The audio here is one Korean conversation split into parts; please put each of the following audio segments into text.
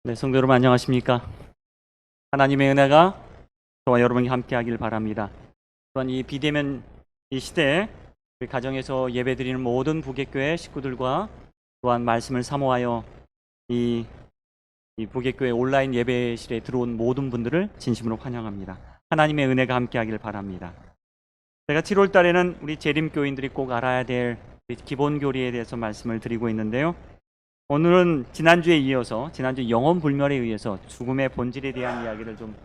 네, 성도 여러분 안녕하십니까? 하나님의 은혜가 저와 여러분이 함께하길 바랍니다. 또한 이 비대면 이 시대에 우리 가정에서 예배드리는 모든 부객교회 식구들과 또한 말씀을 사모하여 이 부객교회 온라인 예배실에 들어온 모든 분들을 진심으로 환영합니다. 하나님의 은혜가 함께하길 바랍니다. 제가 7월 달에는 우리 재림교인들이 꼭 알아야 될 기본 교리에 대해서 말씀을 드리고 있는데요. 오늘은 지난주에 이어서 지난주 영혼불멸에 의해서 죽음의 본질에 대한 이야기를 좀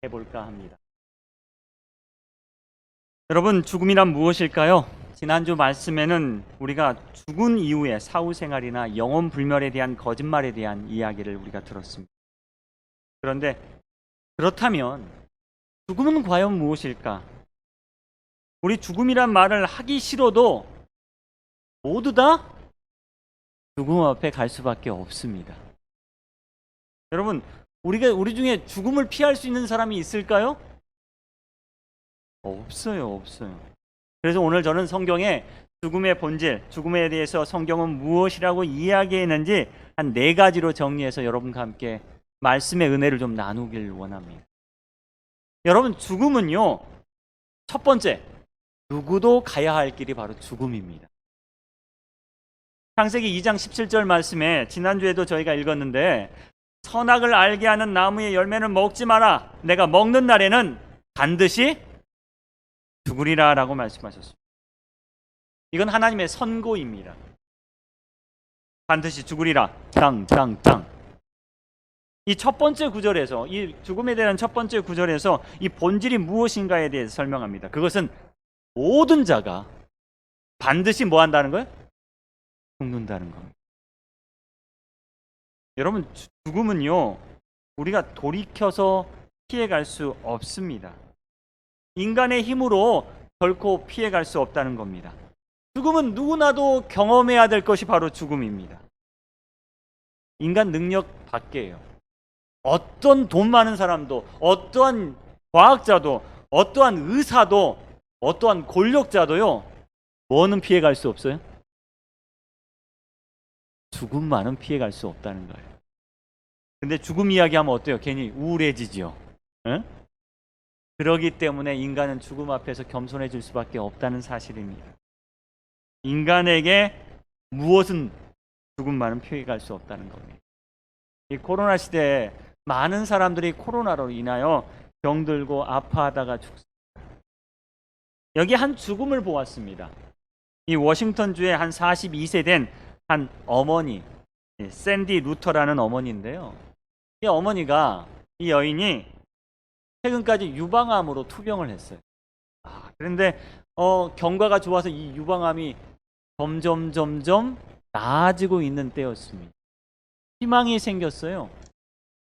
해볼까 합니다. 여러분, 죽음이란 무엇일까요? 지난주 말씀에는 우리가 죽은 이후의 사후생활이나 영혼불멸에 대한 거짓말에 대한 이야기를 우리가 들었습니다. 그런데 그렇다면 죽음은 과연 무엇일까? 우리 죽음이란 말을 하기 싫어도 모두 다 죽음 앞에 갈 수밖에 없습니다. 여러분, 우리 중에 죽음을 피할 수 있는 사람이 있을까요? 없어요. 그래서 오늘 저는 성경에 죽음의 본질, 죽음에 대해서 성경은 무엇이라고 이야기했는지 한 4가지로 정리해서 여러분과 함께 말씀의 은혜를 좀 나누길 원합니다. 여러분, 죽음은요, 첫 번째, 누구도 가야 할 길이 바로 죽음입니다. 창세기 2장 17절 말씀에 지난주에도 저희가 읽었는데, 선악을 알게 하는 나무의 열매는 먹지 마라. 내가 먹는 날에는 반드시 죽으리라 라고 말씀하셨습니다. 이건 하나님의 선고입니다. 반드시 죽으리라. 땅. 이 첫 번째 구절에서, 이 죽음에 대한 첫 번째 구절에서 이 본질이 무엇인가에 대해서 설명합니다. 그것은 모든 자가 반드시 뭐 한다는 거예요? 죽는다는 겁니다. 여러분, 죽음은요, 우리가 돌이켜서 피해갈 수 없습니다. 인간의 힘으로 결코 피해갈 수 없다는 겁니다. 죽음은 누구나도 경험해야 될 것이 바로 죽음입니다. 인간 능력 밖에요. 어떤 돈 많은 사람도, 어떠한 과학자도, 어떠한 의사도, 어떠한 권력자도요, 뭐는 피해갈 수 없어요? 죽음만은 피해갈 수 없다는 거예요. 근데 죽음 이야기하면 어때요? 괜히 우울해지죠. 응? 그러기 때문에 인간은 죽음 앞에서 겸손해질 수밖에 없다는 사실입니다. 인간에게 무엇은 죽음만은 피해갈 수 없다는 겁니다. 이 코로나 시대에 많은 사람들이 코로나로 인하여 병들고 아파하다가 죽습니다. 여기 한 죽음을 보았습니다. 이 워싱턴주에 한 42세 된 한 어머니, 샌디 루터라는 어머니인데요. 이 어머니가, 이 여인이 최근까지 유방암으로 투병을 했어요. 그런데 경과가 좋아서 이 유방암이 점점 나아지고 있는 때였습니다. 희망이 생겼어요.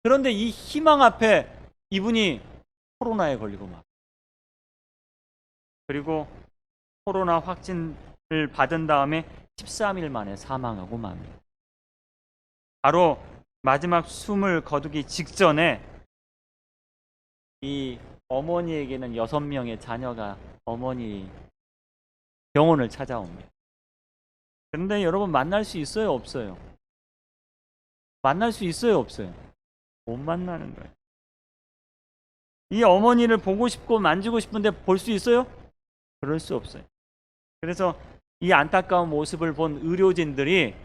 그런데 이 희망 앞에 이분이 코로나에 걸리고 막, 그리고 코로나 확진을 받은 다음에 13일 만에 사망하고 맙니다. 바로 마지막 숨을 거두기 직전에 이 어머니에게는 6명의 자녀가 어머니 병원을 찾아옵니다. 그런데 여러분, 만날 수 있어요, 없어요? 만날 수 있어요, 없어요? 못 만나는 거예요. 이 어머니를 보고 싶고 만지고 싶은데 볼 수 있어요? 그럴 수 없어요. 그래서 이 안타까운 모습을 본 의료진들이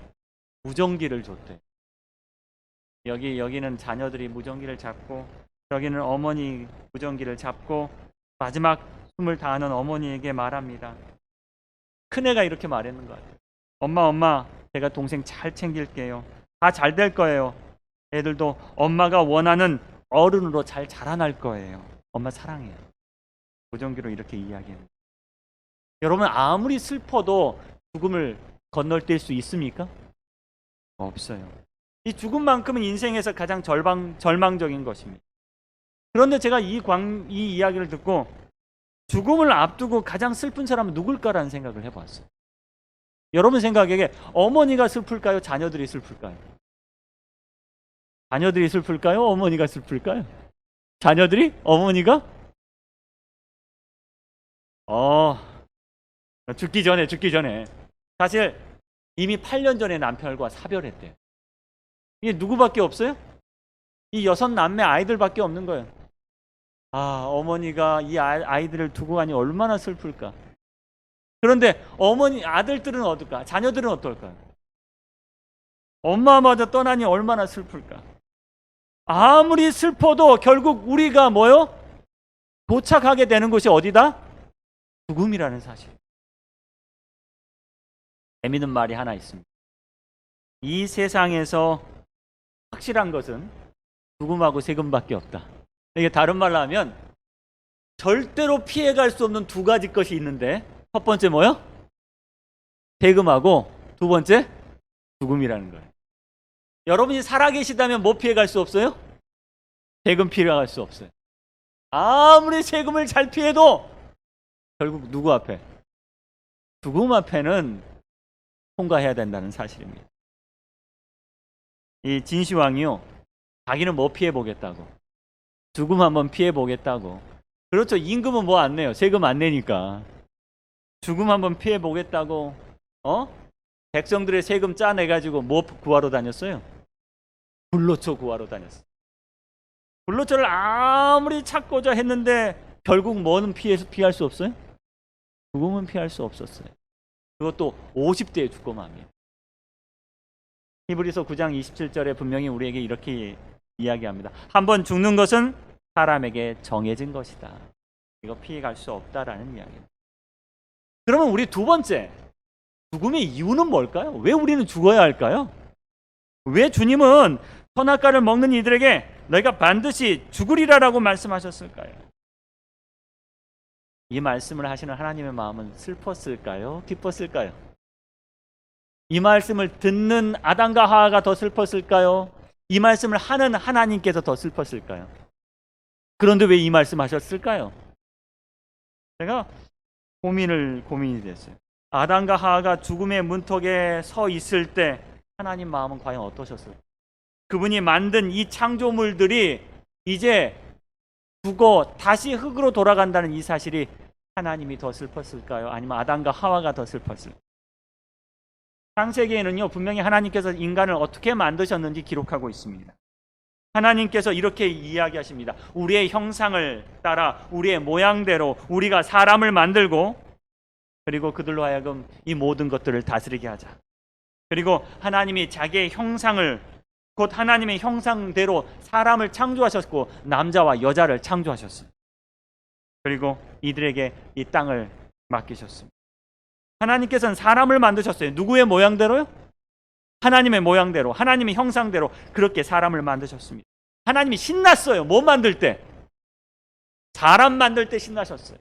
무전기를 줬대요. 여기는 자녀들이 무전기를 잡고, 여기는 어머니 무전기를 잡고 마지막 숨을 다하는 어머니에게 말합니다. 큰애가 이렇게 말했는 것 같아요. 엄마, 제가 동생 잘 챙길게요. 다 잘 될 거예요. 애들도 엄마가 원하는 어른으로 잘 자라날 거예요. 엄마 사랑해요. 무전기로 이렇게 이야기합니다. 여러분, 아무리 슬퍼도 죽음을 건널뛸 수 있습니까? 없어요. 이 죽음만큼은 인생에서 가장 절망적인 것입니다. 그런데 제가 이 이야기를 듣고 죽음을 앞두고 가장 슬픈 사람은 누굴까라는 생각을 해봤어요. 여러분 생각에 어머니가 슬플까요? 자녀들이 슬플까요? 자녀들이 슬플까요? 어머니가 슬플까요? 자녀들이? 어머니가? 죽기 전에 사실 이미 8년 전에 남편과 사별했대요. 이게 누구밖에 없어요? 이 6남매 아이들밖에 없는 거예요. 아, 어머니가 이 아이들을 두고 가니 얼마나 슬플까. 그런데 어머니 아들들은 어떨까? 자녀들은 어떨까요? 엄마마저 떠나니 얼마나 슬플까. 아무리 슬퍼도 결국 우리가 뭐요? 도착하게 되는 곳이 어디다? 죽음이라는 사실. 재미있는 말이 하나 있습니다. 이 세상에서 확실한 것은 죽음하고 세금밖에 없다. 이게 다른 말로 하면 절대로 피해갈 수 없는 두 가지 것이 있는데, 첫 번째 뭐요? 세금하고 두 번째 죽음이라는 거예요. 여러분이 살아계시다면 뭐 피해갈 수 없어요? 세금 피해갈 수 없어요. 아무리 세금을 잘 피해도 결국 누구 앞에? 죽음 앞에는 통과해야 된다는 사실입니다. 이 진시황이요, 자기는 뭐 피해 보겠다고, 죽음 한번 피해 보겠다고. 그렇죠. 임금은 뭐 안 내요. 세금 안 내니까. 죽음 한번 피해 보겠다고 백성들의 세금 짜내 가지고 뭐 구하러 다녔어요? 불로초 구하러 다녔어요. 불로초를 아무리 찾고자 했는데 결국 뭐는 피할 수 없어요? 죽음은 피할 수 없었어요. 그것도 50대에 죽고 맙니다. 히브리서 9장 27절에 분명히 우리에게 이렇게 이야기합니다. 한번 죽는 것은 사람에게 정해진 것이다. 이거 피해갈 수 없다라는 이야기입니다. 그러면 우리 두 번째, 죽음의 이유는 뭘까요? 왜 우리는 죽어야 할까요? 왜 주님은 선악과를 먹는 이들에게 너희가 반드시 죽으리라라고 말씀하셨을까요? 이 말씀을 하시는 하나님의 마음은 슬펐을까요? 기뻤을까요? 이 말씀을 듣는 아담과 하와가 더 슬펐을까요? 이 말씀을 하는 하나님께서 더 슬펐을까요? 그런데 왜 이 말씀 하셨을까요? 제가 고민이 됐어요. 아담과 하와가 죽음의 문턱에 서 있을 때 하나님 마음은 과연 어떠셨을까요? 그분이 만든 이 창조물들이 이제 죽어 다시 흙으로 돌아간다는 이 사실이 하나님이 더 슬펐을까요? 아니면 아담과 하와가 더 슬펐을까요? 창세기에는요, 분명히 하나님께서 인간을 어떻게 만드셨는지 기록하고 있습니다. 하나님께서 이렇게 이야기하십니다. 우리의 형상을 따라 우리의 모양대로 우리가 사람을 만들고, 그리고 그들로 하여금 이 모든 것들을 다스리게 하자. 그리고 하나님이 자기의 형상을, 곧 하나님의 형상대로 사람을 창조하셨고 남자와 여자를 창조하셨습니다. 그리고 이들에게 이 땅을 맡기셨습니다. 하나님께서는 사람을 만드셨어요. 누구의 모양대로요? 하나님의 모양대로, 하나님의 형상대로 그렇게 사람을 만드셨습니다. 하나님이 신났어요. 뭐 만들 때? 사람 만들 때 신나셨어요.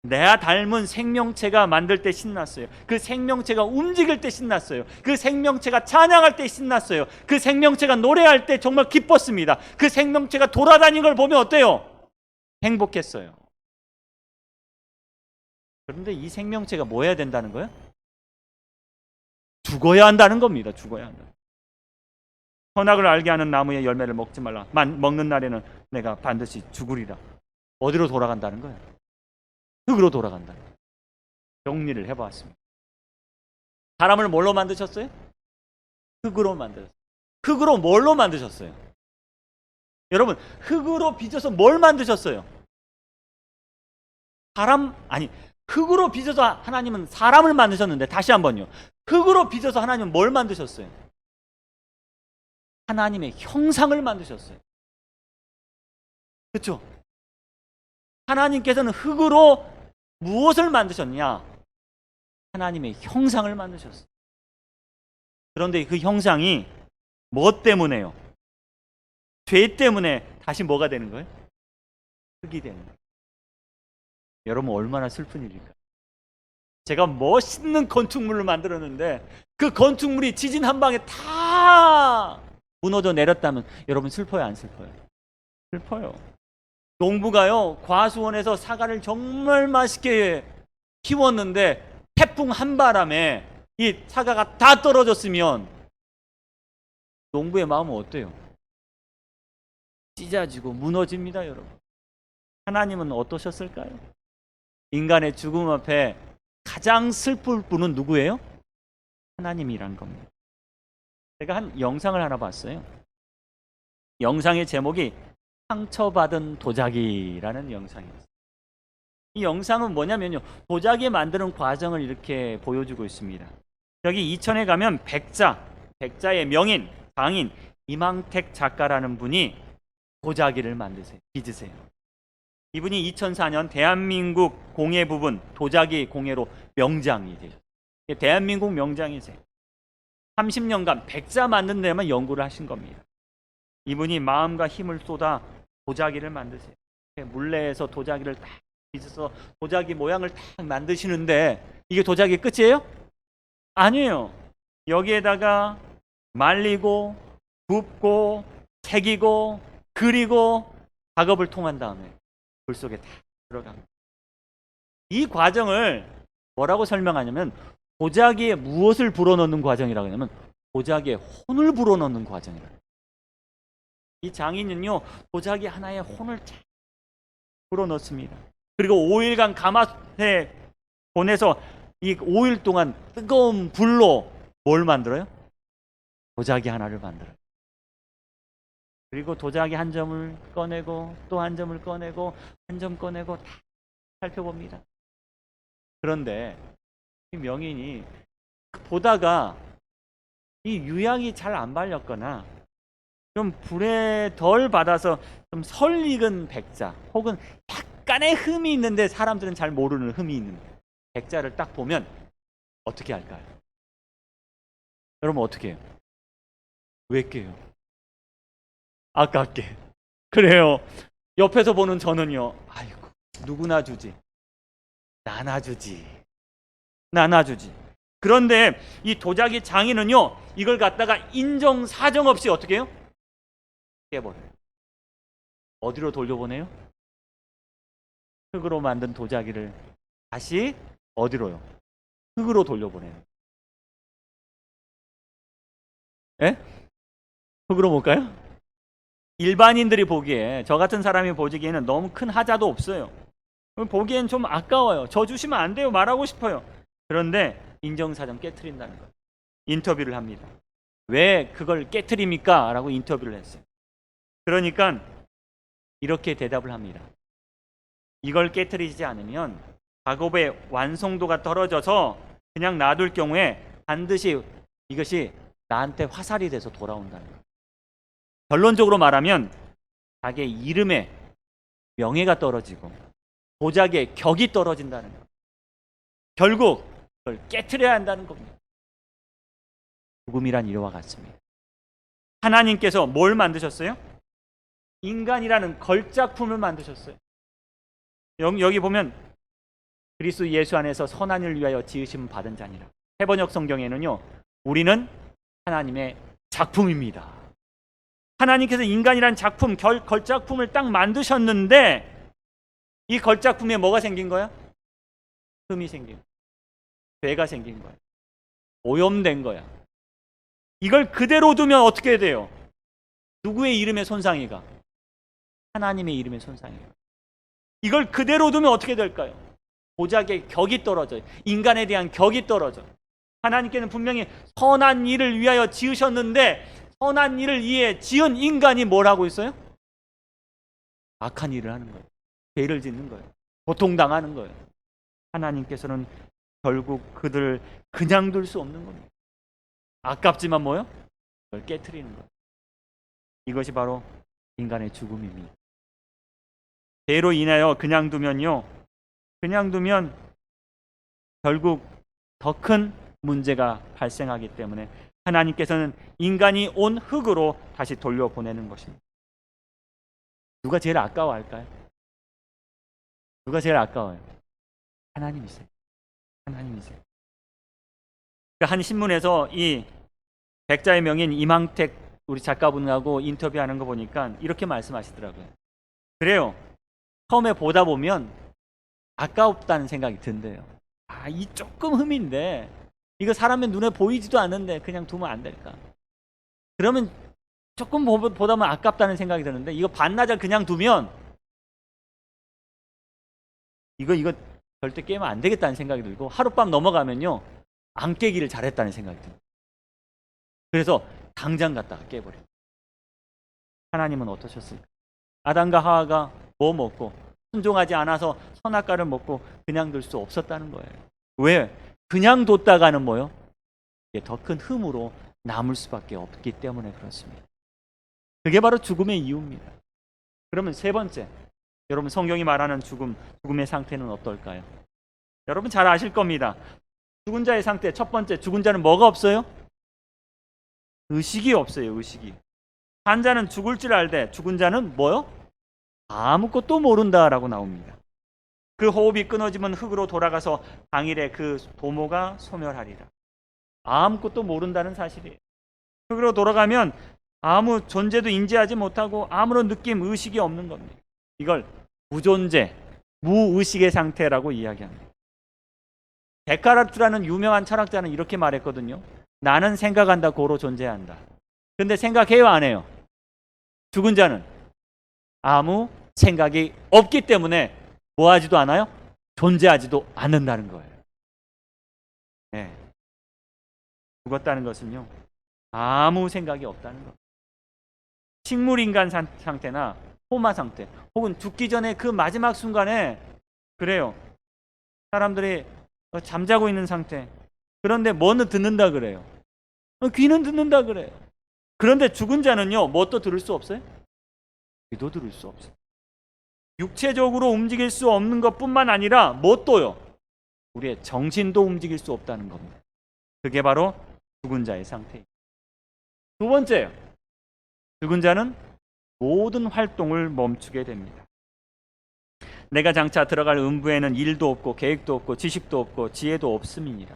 내가 닮은 생명체가 만들 때 신났어요. 그 생명체가 움직일 때 신났어요. 그 생명체가 찬양할 때 신났어요. 그 생명체가 노래할 때 정말 기뻤습니다. 그 생명체가 돌아다니는 걸 보면 어때요? 행복했어요. 그런데 이 생명체가 뭐 해야 된다는 거예요? 죽어야 한다는 겁니다. 죽어야 한다. 선악을 알게 하는 나무의 열매를 먹지 말라. 먹는 날에는 내가 반드시 죽으리라. 어디로 돌아간다는 거예요? 흙으로 돌아간다. 정리를 해보았습니다. 사람을 뭘로 만드셨어요? 흙으로 만드셨어요. 흙으로 뭘로 만드셨어요? 여러분, 흙으로 빚어서 뭘 만드셨어요? 흙으로 빚어서 하나님은 사람을 만드셨는데, 다시 한번요. 흙으로 빚어서 하나님은 뭘 만드셨어요? 하나님의 형상을 만드셨어요. 그렇죠? 하나님께서는 흙으로 무엇을 만드셨냐? 하나님의 형상을 만드셨어요. 그런데 그 형상이 뭐 때문에요? 죄 때문에 다시 뭐가 되는 거예요? 흙이 되는 거예요. 여러분, 얼마나 슬픈 일일까요? 제가 멋있는 건축물을 만들었는데 그 건축물이 지진 한 방에 다 무너져 내렸다면 여러분 슬퍼요, 안 슬퍼요? 슬퍼요. 농부가요, 과수원에서 사과를 정말 맛있게 키웠는데 태풍 한바람에 이 사과가 다 떨어졌으면 농부의 마음은 어때요? 찢어지고 무너집니다, 여러분. 하나님은 어떠셨을까요? 인간의 죽음 앞에 가장 슬플 분은 누구예요? 하나님이란 겁니다. 제가 한 영상을 하나 봤어요. 영상의 제목이 상처받은 도자기라는 영상이었어요. 이 영상은 뭐냐면요, 도자기 만드는 과정을 이렇게 보여주고 있습니다. 여기 이천에 가면 백자의 명인, 장인 이망택 작가라는 분이 도자기를 만드세요. 빚으세요. 이분이 2004년 대한민국 공예 부분 도자기 공예로 명장이 되셨어요. 대한민국 명장이세요. 30년간 백자 만드는 데만 연구를 하신 겁니다. 이분이 마음과 힘을 쏟아 도자기를 만드세요. 물레에서 도자기를 딱 빚어서 도자기 모양을 딱 만드시는데, 이게 도자기 끝이에요? 아니에요. 여기에다가 말리고 붓고 새기고 그리고 작업을 통한 다음에 불 속에 다 들어갑니다. 이 과정을 뭐라고 설명하냐면 도자기에 무엇을 불어넣는 과정이라고 하냐면 도자기에 혼을 불어넣는 과정이라고. 이 장인은요, 도자기 하나에 혼을 잘 불어넣습니다. 그리고 5일간 가마솥에 보내서 이 5일 동안 뜨거운 불로 뭘 만들어요? 도자기 하나를 만들어요. 그리고 도자기 한 점을 꺼내고 또 한 점을 꺼내고 한 점 꺼내고 다 살펴봅니다. 그런데 이 명인이 보다가 이 유향이 잘 안 발렸거나 좀 불에 덜 받아서 좀 설익은 백자, 혹은 약간의 흠이 있는데 사람들은 잘 모르는 흠이 있는 백자를 딱 보면 어떻게 할까요? 여러분 어떻게 해요? 왜 깨요? 아깝게. 그래요. 옆에서 보는 저는요, 아이고 누구나 주지, 나나 주지, 나나 주지. 그런데 이 도자기 장인은요, 이걸 갖다가 인정사정 없이 어떻게 해요? 깨버려요. 어디로 돌려보내요? 흙으로 만든 도자기를 다시 어디로요? 흙으로 돌려보내요. 예? 흙으로 못 가요? 일반인들이 보기에, 저 같은 사람이 보기에는 너무 큰 하자도 없어요. 보기엔 좀 아까워요. 저 주시면 안 돼요 말하고 싶어요. 그런데 인정사정 깨트린다는 거예요. 인터뷰를 합니다. 왜 그걸 깨트립니까? 라고 인터뷰를 했어요. 그러니까 이렇게 대답을 합니다. 이걸 깨트리지 않으면 작업의 완성도가 떨어져서 그냥 놔둘 경우에 반드시 이것이 나한테 화살이 돼서 돌아온다는 거예요. 결론적으로 말하면 자기의 이름에 명예가 떨어지고 도자기의 격이 떨어진다는 거예요. 결국 그걸 깨트려야 한다는 겁니다. 죽음이란 이와 같습니다. 하나님께서 뭘 만드셨어요? 인간이라는 걸작품을 만드셨어요. 여기 보면 그리스도 예수 안에서 선한 일을 위하여 지으심 받은 자니라. 해번역 성경에는요, 우리는 하나님의 작품입니다. 하나님께서 인간이란 작품, 걸작품을 딱 만드셨는데 이 걸작품에 뭐가 생긴 거야? 흠이 생긴 거야. 죄가 생긴 거야. 오염된 거야. 이걸 그대로 두면 어떻게 돼요? 누구의 이름에 손상이 가? 하나님의 이름에 손상이 가. 이걸 그대로 두면 어떻게 될까요? 도자기의 격이 떨어져요. 인간에 대한 격이 떨어져. 하나님께는 분명히 선한 일을 위하여 지으셨는데 선한 일을 위해 지은 인간이 뭘 하고 있어요? 악한 일을 하는 거예요. 죄를 짓는 거예요. 고통당하는 거예요. 하나님께서는 결국 그들을 그냥 둘 수 없는 겁니다. 아깝지만 뭐요? 그걸 깨트리는 거예요. 이것이 바로 인간의 죽음입니다. 죄로 인하여 그냥 두면요, 그냥 두면 결국 더 큰 문제가 발생하기 때문에 하나님께서는 인간이 온 흙으로 다시 돌려보내는 것입니다. 누가 제일 아까워할까요? 누가 제일 아까워요? 하나님이세요. 하나님이세요. 한 신문에서 이 백자의 명인 이망택 우리 작가분하고 인터뷰하는 거 보니까 이렇게 말씀하시더라고요. 그래요. 처음에 보다 보면 아까웠다는 생각이 든대요. 이 조금 흠인데 이거 사람의 눈에 보이지도 않는데 그냥 두면 안 될까? 그러면 조금 보다 보면 아깝다는 생각이 드는데 이거 반나절 그냥 두면 이거 절대 깨면 안 되겠다는 생각이 들고 하룻밤 넘어가면요 안 깨기를 잘했다는 생각이 듭니다. 그래서 당장 갖다가 깨버려요. 하나님은 어떠셨을까? 아담과 하와가 뭐 먹고 순종하지 않아서 선악과를 먹고 그냥 둘 수 없었다는 거예요. 왜? 그냥 뒀다가는 뭐요? 이게 더 큰 흠으로 남을 수밖에 없기 때문에 그렇습니다. 그게 바로 죽음의 이유입니다. 그러면 세 번째, 여러분 성경이 말하는 죽음의 상태는 어떨까요? 여러분 잘 아실 겁니다. 죽은 자의 상태, 첫 번째, 죽은 자는 뭐가 없어요? 의식이 없어요. 의식이. 산 자는 죽을 줄 알되 죽은 자는 뭐요? 아무것도 모른다라고 나옵니다. 그 호흡이 끊어지면 흙으로 돌아가서 당일에 그 도모가 소멸하리라. 아무것도 모른다는 사실이에요. 흙으로 돌아가면 아무 존재도 인지하지 못하고 아무런 느낌, 의식이 없는 겁니다. 이걸 무존재, 무의식의 상태라고 이야기합니다. 데카르트라는 유명한 철학자는 이렇게 말했거든요. 나는 생각한다, 고로 존재한다. 근데 생각해요, 안 해요? 죽은 자는 아무 생각이 없기 때문에 뭐 하지도 않아요? 존재하지도 않는다는 거예요. 네. 죽었다는 것은요, 아무 생각이 없다는 것. 식물인간 상태나 호마 상태, 혹은 죽기 전에 그 마지막 순간에 그래요. 사람들이 잠자고 있는 상태. 그런데 뭐는 듣는다 그래요. 귀는 듣는다 그래요. 그런데 죽은 자는요, 뭣도 들을 수 없어요? 귀도 들을 수 없어요. 육체적으로 움직일 수 없는 것뿐만 아니라 뭣도요? 우리의 정신도 움직일 수 없다는 겁니다. 그게 바로 죽은 자의 상태입니다. 두 번째요. 죽은 자는 모든 활동을 멈추게 됩니다. 내가 장차 들어갈 음부에는 일도 없고 계획도 없고 지식도 없고 지혜도 없음이니라.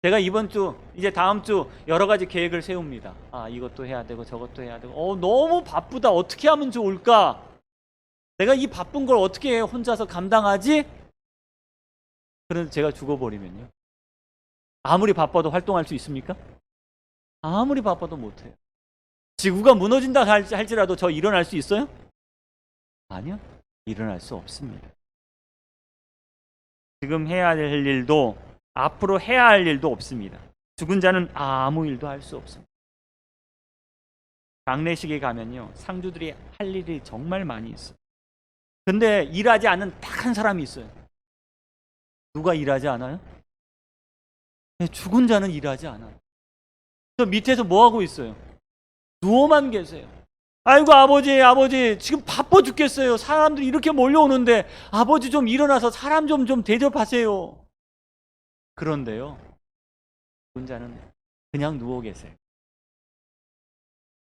제가 이번 주, 이제 다음 주 여러 가지 계획을 세웁니다. 이것도 해야 되고 저것도 해야 되고 너무 바쁘다. 어떻게 하면 좋을까? 내가 이 바쁜 걸 어떻게 혼자서 감당하지? 그런데 제가 죽어버리면요, 아무리 바빠도 활동할 수 있습니까? 아무리 바빠도 못해요. 지구가 무너진다 할지라도 저 일어날 수 있어요? 아니요. 일어날 수 없습니다. 지금 해야 할 일도 앞으로 해야 할 일도 없습니다. 죽은 자는 아무 일도 할 수 없습니다. 장례식에 가면요, 상주들이 할 일이 정말 많이 있어요. 근데 일하지 않는 딱 한 사람이 있어요. 누가 일하지 않아요? 죽은 자는 일하지 않아요. 저 밑에서 뭐 하고 있어요? 누워만 계세요. 아이고 아버지 지금 바빠 죽겠어요. 사람들이 이렇게 몰려오는데 아버지 좀 일어나서 사람 좀 대접하세요. 그런데요, 죽은 자는 그냥 누워 계세요.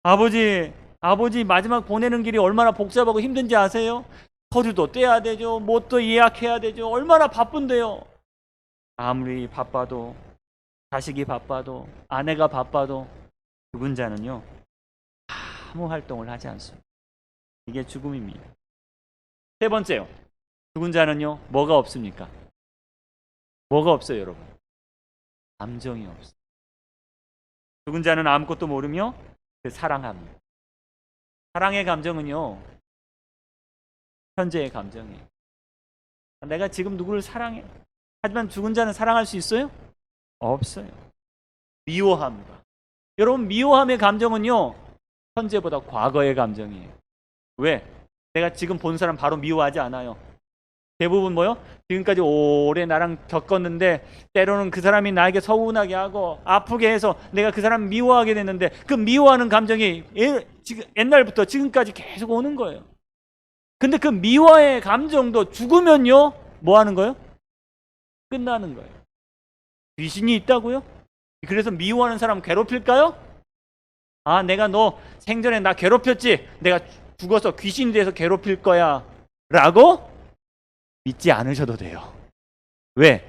아버지 마지막 보내는 길이 얼마나 복잡하고 힘든지 아세요? 서류도 떼야 되죠. 뭣도 예약해야 되죠. 얼마나 바쁜데요. 아무리 바빠도, 자식이 바빠도, 아내가 바빠도 죽은 자는요, 아무 활동을 하지 않습니다. 이게 죽음입니다. 세 번째요. 죽은 자는요, 뭐가 없습니까? 뭐가 없어요, 여러분? 감정이 없어요. 죽은 자는 아무것도 모르며 사랑합니다. 사랑의 감정은요, 현재의 감정이에요. 내가 지금 누구를 사랑해. 하지만 죽은 자는 사랑할 수 있어요? 없어요. 미워합니다. 여러분, 미워함의 감정은요, 현재보다 과거의 감정이에요. 왜? 내가 지금 본 사람 바로 미워하지 않아요. 대부분 뭐요? 지금까지 오래 나랑 겪었는데 때로는 그 사람이 나에게 서운하게 하고 아프게 해서 내가 그 사람 미워하게 됐는데 그 미워하는 감정이 옛날부터 지금까지 계속 오는 거예요. 근데 그 미워의 감정도 죽으면요, 뭐 하는 거예요? 끝나는 거예요. 귀신이 있다고요? 그래서 미워하는 사람 괴롭힐까요? 내가 너 생전에 나 괴롭혔지? 내가 죽어서 귀신이 돼서 괴롭힐 거야 라고 믿지 않으셔도 돼요. 왜?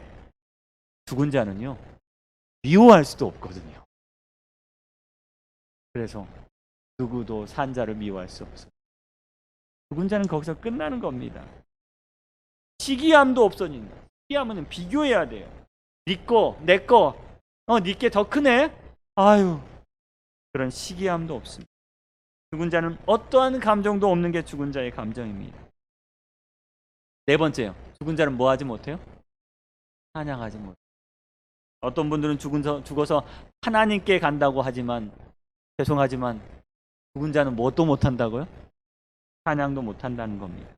죽은 자는요, 미워할 수도 없거든요. 그래서 누구도 산 자를 미워할 수 없어요. 죽은 자는 거기서 끝나는 겁니다. 시기함도 없어진다. 시기함은 비교해야 돼요. 네 거, 내 거, 네게 더 크네? 아유, 그런 시기함도 없습니다. 죽은 자는 어떠한 감정도 없는 게 죽은 자의 감정입니다. 네 번째요. 죽은 자는 뭐 하지 못해요? 찬양하지 못해요. 어떤 분들은 죽어서 하나님께 간다고 하지만 죄송하지만 죽은 자는 뭣도 못한다고요? 찬양도 못한다는 겁니다.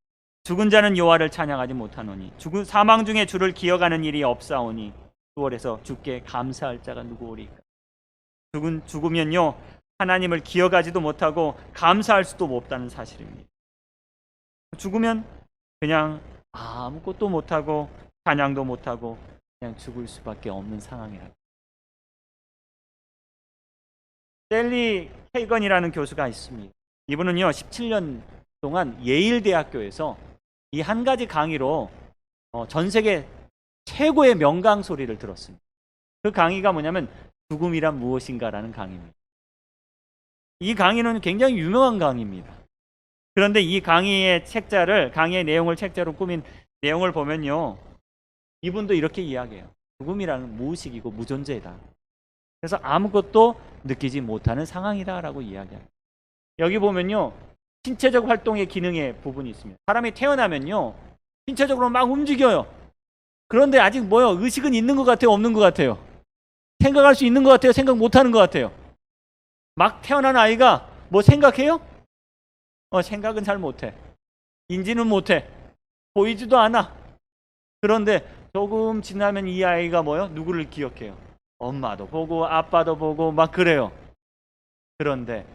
죽은 자는 여호와를 찬양하지 못하노니 죽은 사망 중에 주를 기억하는 일이 없사오니 수월에서 주께 감사할 자가 누구오리까. 죽으면요 하나님을 기억하지도 못하고 감사할 수도 없다는 사실입니다. 죽으면 그냥 아무것도 못하고 찬양도 못하고 그냥 죽을 수밖에 없는 상황이라. 셀리 케이건이라는 교수가 있습니다. 이분은요 17년 동안 예일대학교에서 이 한 가지 강의로 전 세계 최고의 명강 소리를 들었습니다. 그 강의가 뭐냐면 죽음이란 무엇인가라는 강의입니다. 이 강의는 굉장히 유명한 강의입니다. 그런데 이 강의의 내용을 책자로 꾸민 내용을 보면요 이분도 이렇게 이야기해요. 죽음이라는 무의식이고 무존재다. 그래서 아무것도 느끼지 못하는 상황이다라고 이야기해요. 여기 보면요 신체적 활동의 기능의 부분이 있습니다. 사람이 태어나면요 신체적으로 막 움직여요. 그런데 아직 의식은 있는 것 같아요? 없는 것 같아요? 생각할 수 있는 것 같아요? 생각 못하는 것 같아요? 막 태어난 아이가 뭐 생각해요? 생각은 잘 못해. 인지는 못해. 보이지도 않아. 그런데 조금 지나면 이 아이가 누구를 기억해요? 엄마도 보고 아빠도 보고 막 그래요. 그런데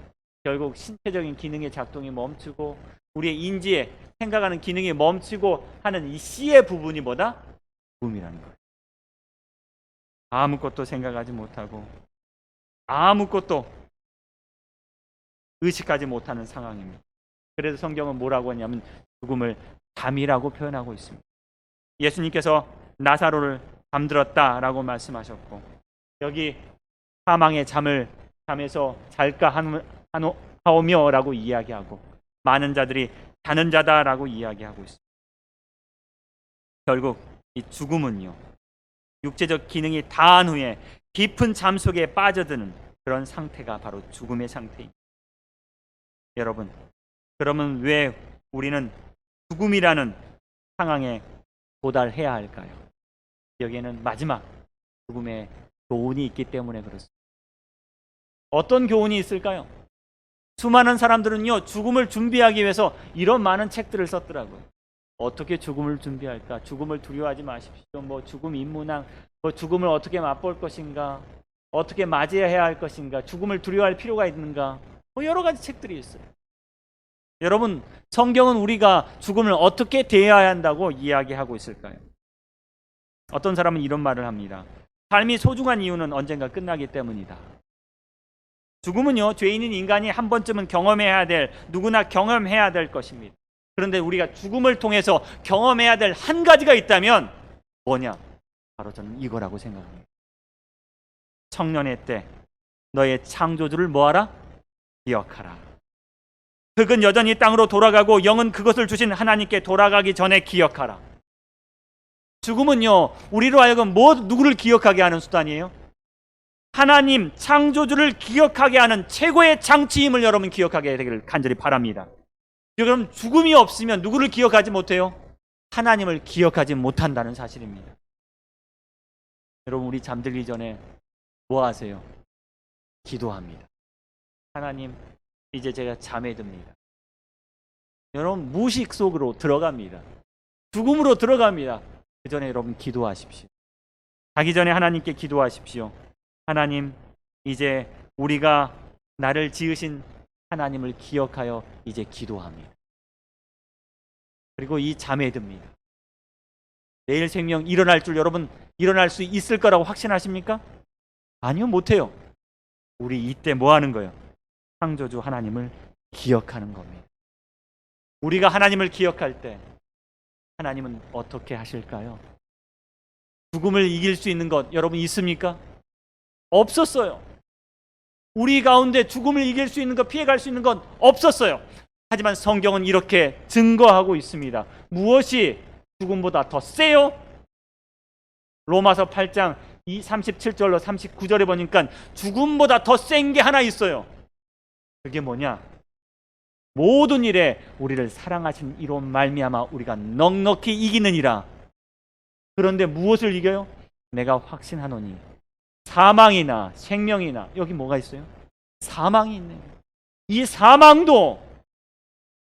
결국 신체적인 기능의 작동이 멈추고 우리의 인지에 생각하는 기능이 멈추고 하는 이 C의 부분이 뭐다? 죽음이라는 거예요. 아무것도 생각하지 못하고 아무것도 의식하지 못하는 상황입니다. 그래서 성경은 뭐라고 하냐면 죽음을 잠이라고 표현하고 있습니다. 예수님께서 나사로를 잠들었다라고 말씀하셨고 여기 사망의 잠에서 잘까 하오며라고 이야기하고 많은 자들이 자는 자다라고 이야기하고 있습니다. 결국 이 죽음은요 육체적 기능이 다한 후에 깊은 잠 속에 빠져드는 그런 상태가 바로 죽음의 상태입니다. 여러분 그러면 왜 우리는 죽음이라는 상황에 도달해야 할까요? 여기에는 마지막 죽음의 교훈이 있기 때문에 그렇습니다. 어떤 교훈이 있을까요? 수많은 사람들은요 죽음을 준비하기 위해서 이런 많은 책들을 썼더라고요. 어떻게 죽음을 준비할까? 죽음을 두려워하지 마십시오. 죽음 인문학, 죽음을 어떻게 맛볼 것인가? 어떻게 맞이해야 할 것인가? 죽음을 두려워할 필요가 있는가? 여러 가지 책들이 있어요. 여러분 성경은 우리가 죽음을 어떻게 대해야 한다고 이야기하고 있을까요? 어떤 사람은 이런 말을 합니다. 삶이 소중한 이유는 언젠가 끝나기 때문이다. 죽음은요 죄인인 인간이 한 번쯤은 누구나 경험해야 될 것입니다. 그런데 우리가 죽음을 통해서 경험해야 될 한 가지가 있다면 뭐냐? 바로 저는 이거라고 생각합니다. 청년의 때 너의 창조주를 뭐하라? 기억하라. 흙은 여전히 땅으로 돌아가고 영은 그것을 주신 하나님께 돌아가기 전에 기억하라. 죽음은요 우리로 하여금 누구를 기억하게 하는 수단이에요? 하나님 창조주를 기억하게 하는 최고의 장치임을 여러분 기억하게 되기를 간절히 바랍니다. 여러분 죽음이 없으면 누구를 기억하지 못해요? 하나님을 기억하지 못한다는 사실입니다. 여러분 우리 잠들기 전에 뭐 하세요? 기도합니다. 하나님 이제 제가 잠에 듭니다. 여러분 무식 속으로 들어갑니다. 죽음으로 들어갑니다. 그 전에 여러분 기도하십시오. 자기 전에 하나님께 기도하십시오. 하나님 이제 우리가 나를 지으신 하나님을 기억하여 이제 기도합니다. 그리고 이 잠에 듭니다. 내일 생명 일어날 줄 여러분 일어날 수 있을 거라고 확신하십니까? 아니요 못해요. 우리 이때 뭐 하는 거예요? 창조주 하나님을 기억하는 겁니다. 우리가 하나님을 기억할 때 하나님은 어떻게 하실까요? 죽음을 이길 수 있는 것 여러분 있습니까? 없었어요. 우리 가운데 죽음을 이길 수 있는 것, 피해갈 수 있는 건 없었어요. 하지만 성경은 이렇게 증거하고 있습니다. 무엇이 죽음보다 더 세요? 로마서 8장 37절로 39절에 보니까 죽음보다 더 센 게 하나 있어요. 그게 뭐냐? 모든 일에 우리를 사랑하신 이로 말미암아 우리가 넉넉히 이기느니라. 그런데 무엇을 이겨요? 내가 확신하노니 사망이나 생명이나 여기 뭐가 있어요? 사망이 있네요. 이 사망도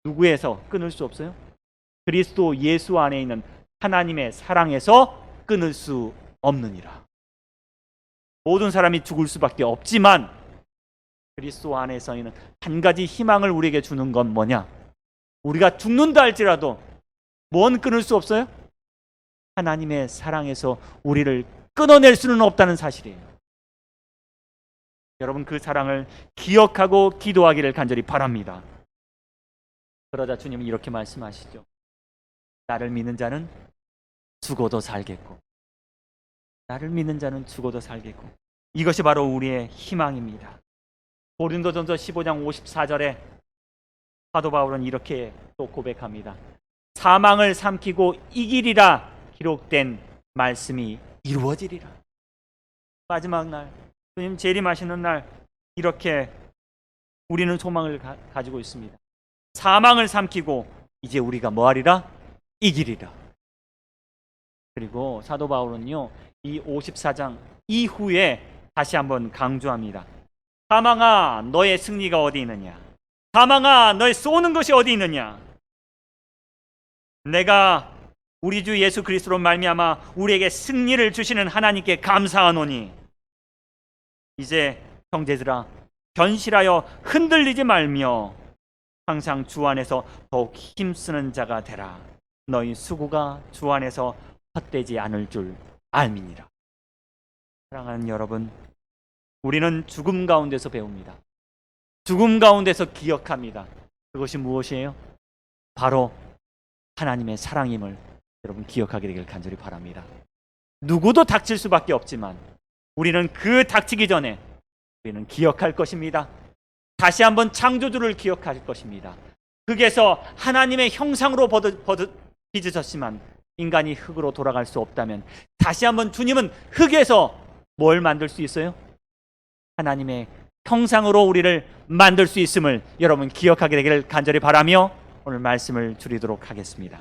누구에서 끊을 수 없어요? 그리스도 예수 안에 있는 하나님의 사랑에서 끊을 수 없느니라. 모든 사람이 죽을 수밖에 없지만 그리스도 안에서 있는 한 가지 희망을 우리에게 주는 건 뭐냐? 우리가 죽는다 할지라도 뭔 끊을 수 없어요? 하나님의 사랑에서 우리를 끊어낼 수는 없다는 사실이에요. 여러분, 그 사랑을 기억하고 기도하기를 간절히 바랍니다. 그러자 주님은 이렇게 말씀하시죠. 나를 믿는 자는 죽어도 살겠고, 나를 믿는 자는 죽어도 살겠고. 이것이 바로 우리의 희망입니다. 고린도전서 15장 54절에 사도 바울은 이렇게 또 고백합니다. 사망을 삼키고 이기리라 기록된 말씀이 이루어지리라. 마지막 날, 주님 재림하시는 날, 이렇게 우리는 소망을 가지고 있습니다. 사망을 삼키고 이제 우리가 뭐하리라? 이기리라. 그리고 사도 바울은요, 이 54장 이후에 다시 한번 강조합니다. 사망아, 너의 승리가 어디 있느냐? 사망아, 너의 쏘는 것이 어디 있느냐? 내가 우리 주 예수 그리스도로 말미암아 우리에게 승리를 주시는 하나님께 감사하노니 이제 형제들아, 견실하여 흔들리지 말며 항상 주 안에서 더욱 힘쓰는 자가 되라. 너희 수고가 주 안에서 헛되지 않을 줄 알미니라. 사랑하는 여러분, 우리는 죽음 가운데서 배웁니다. 죽음 가운데서 기억합니다. 그것이 무엇이에요? 바로 하나님의 사랑임을 여러분 기억하게 되길 간절히 바랍니다. 누구도 닥칠 수밖에 없지만 우리는 그 닥치기 전에 우리는 기억할 것입니다. 다시 한번 창조주를 기억할 것입니다. 흙에서 하나님의 형상으로 빚으셨지만 인간이 흙으로 돌아갈 수 없다면 다시 한번 주님은 흙에서 뭘 만들 수 있어요? 하나님의 형상으로 우리를 만들 수 있음을 여러분 기억하게 되기를 간절히 바라며 오늘 말씀을 줄이도록 하겠습니다.